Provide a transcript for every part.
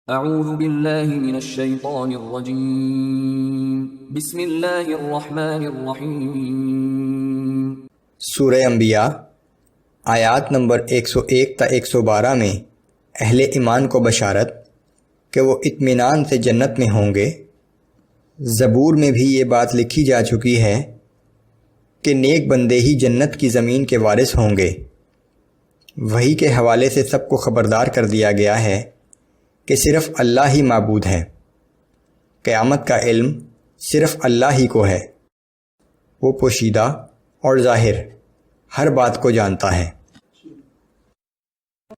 اعوذ باللہ من الشیطان الرجیم بسم اللہ الرحمن الرحیم۔ سورہ انبیاء آیات نمبر 101 تا 112 میں اہل ایمان کو بشارت کہ وہ اطمینان سے جنت میں ہوں گے۔ زبور میں بھی یہ بات لکھی جا چکی ہے کہ نیک بندے ہی جنت کی زمین کے وارث ہوں گے۔ وحی کے حوالے سے سب کو خبردار کر دیا گیا ہے کہ صرف اللہ ہی معبود ہے۔ قیامت کا علم صرف اللہ ہی کو ہے۔ وہ پوشیدہ اور ظاہر ہر بات کو جانتا ہے۔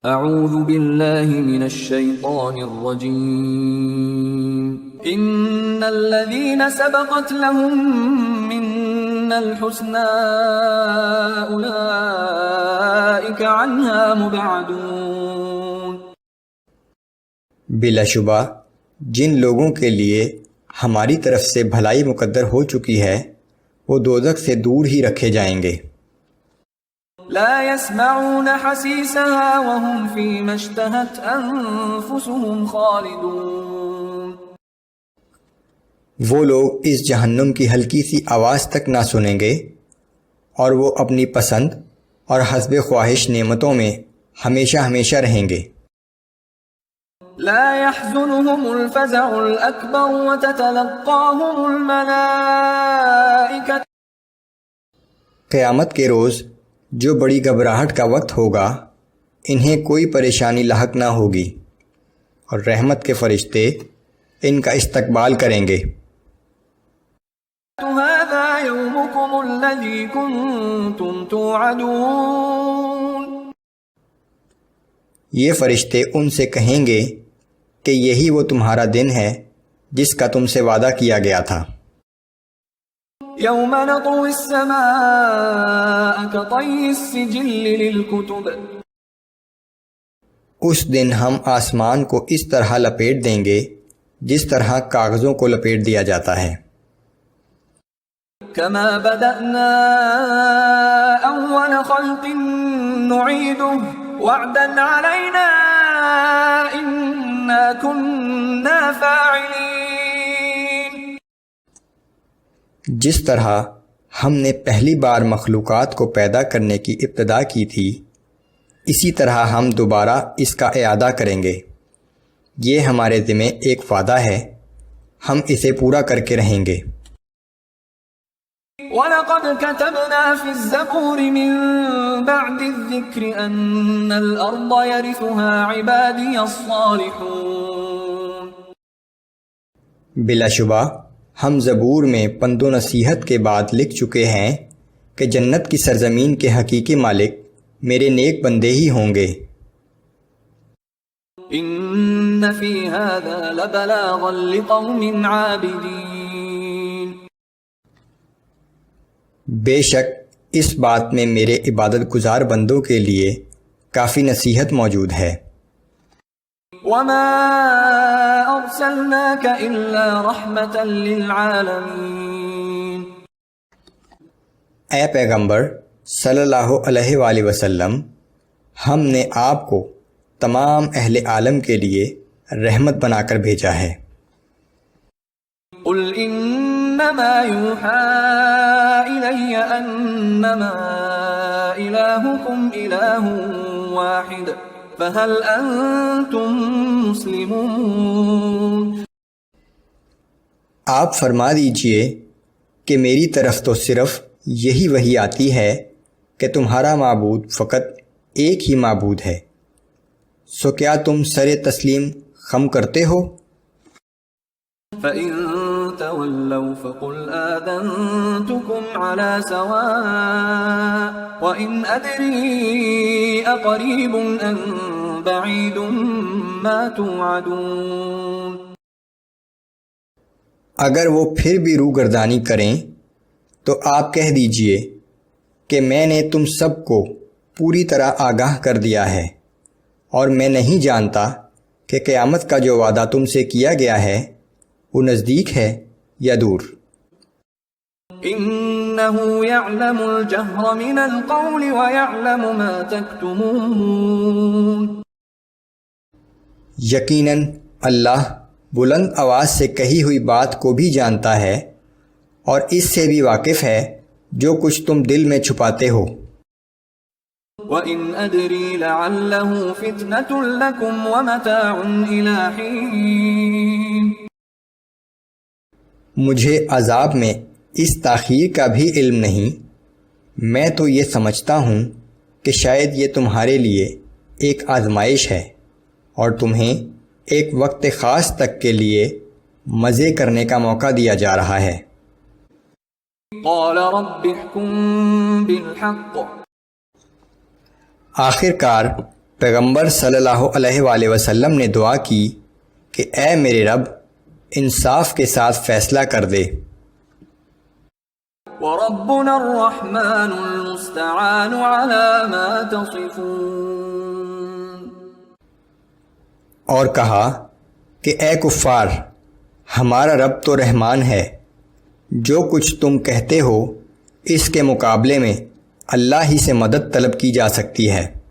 اعوذ باللہ من الشیطان الرجیم۔ ان الذین سبقت لهم منا الحسنى اولئک عنها مبعدون۔ بلا شبہ جن لوگوں کے لیے ہماری طرف سے بھلائی مقدر ہو چکی ہے وہ دوزخ سے دور ہی رکھے جائیں گے۔ لا يسمعون حسیسها وهم فيما اشتهت انفسهم خالدون۔ وہ لوگ اس جہنم کی ہلکی سی آواز تک نہ سنیں گے اور وہ اپنی پسند اور حسب خواہش نعمتوں میں ہمیشہ ہمیشہ رہیں گے۔ لا يحزنهم الفزع الأكبر وتتلقاهم الملائكة۔ قیامت کے روز جو بڑی گھبراہٹ کا وقت ہوگا انہیں کوئی پریشانی لاحق نہ ہوگی اور رحمت کے فرشتے ان کا استقبال کریں گے۔ هذا يومكم الذي كنتم توعدون۔ یہ فرشتے ان سے کہیں گے کہ یہی وہ تمہارا دن ہے جس کا تم سے وعدہ کیا گیا تھا۔ يوم نطوي السماء كطي السجل للكتب۔ اس دن ہم آسمان کو اس طرح لپیٹ دیں گے جس طرح کاغذوں کو لپیٹ دیا جاتا ہے۔ كما بدأنا أول خلق نعيده وعدا علينا إنا كنا فاعلين۔ جس طرح ہم نے پہلی بار مخلوقات کو پیدا کرنے کی ابتدا کی تھی اسی طرح ہم دوبارہ اس کا اعادہ کریں گے۔ یہ ہمارے ذمہ ایک وعدہ ہے، ہم اسے پورا کر کے رہیں گے۔ وَلَقَدْ كَتَبْنَا فِي الزَّبُورِ مِن بَعْدِ الذِّكْرِ أَنَّ الْأَرْضَ يَرِثُهَا عِبَادِيَ الصَّالِحُونَ۔ بلا شبہ ہم زبور میں پند و نصیحت کے بعد لکھ چکے ہیں کہ جنت کی سرزمین کے حقیقی مالک میرے نیک بندے ہی ہوں گے۔ إِنَّ فِي هَذَا لَبَلَاغًا لِقَوْمٍ عَابِدِينَ۔ بے شک اس بات میں میرے عبادت گزار بندوں کے لیے کافی نصیحت موجود ہے۔ وَمَا أَرْسَلْنَاكَ إِلَّا رَحْمَةً لِلْعَالَمِينَ۔ اے پیغمبر صلی اللہ علیہ وآلہ وسلم، ہم نے آپ کو تمام اہل عالم کے لیے رحمت بنا کر بھیجا ہے۔ قُلْ إِنَّمَا يُوحَى إِلَيَّ أَنَّمَا إِلَٰهُكُمْ إِلَٰهٌ وَاحِدٌ فَهَلْ أَنْتُمْ مُسْلِمُونَ۔ آپ فرما دیجئے کہ میری طرف تو صرف یہی وحی آتی ہے کہ تمہارا معبود فقط ایک ہی معبود ہے، سو کیا تم سر تسلیم خم کرتے ہو؟ فَإِن تَوَلَّوْا فَقُلْ آذَنْتُكُمْ عَلَى سَوَاءٍ وَإِنْ أَدْرِي أَقَرِيبٌ أَمْ بَعِيدٌ مَا تُوعَدُونَ۔ اگر وہ پھر بھی روگردانی کریں تو آپ کہہ دیجئے کہ میں نے تم سب کو پوری طرح آگاہ کر دیا ہے اور میں نہیں جانتا کہ قیامت کا جو وعدہ تم سے کیا گیا ہے وہ نزدیک ہے یا دور۔ إِنَّهُ يَعْلَمُ الْجَهْرَ مِنَ الْقَوْلِ وَيَعْلَمُ مَا تَكْتُمُونَ۔ یقیناً اللہ بلند آواز سے کہی ہوئی بات کو بھی جانتا ہے اور اس سے بھی واقف ہے جو کچھ تم دل میں چھپاتے ہو۔ وَإِنْ أَدْرِي لَعَلَّهُ فِتْنَةٌ لَكُمْ وَمَتَاعٌ إِلَى حِينٍ۔ مجھے عذاب میں اس تاخیر کا بھی علم نہیں، میں تو یہ سمجھتا ہوں کہ شاید یہ تمہارے لیے ایک آزمائش ہے اور تمہیں ایک وقت خاص تک کے لیے مزے کرنے کا موقع دیا جا رہا ہے۔ قال رب احكم بالحق۔ آخر کار پیغمبر صلی اللہ علیہ وآلہ وسلم نے دعا کی کہ اے میرے رب انصاف کے ساتھ فیصلہ کر دے۔ وربنا الرحمن المستعان على ما تصفون۔ اور کہا کہ اے کفار ہمارا رب تو رحمان ہے، جو کچھ تم کہتے ہو اس کے مقابلے میں اللہ ہی سے مدد طلب کی جا سکتی ہے۔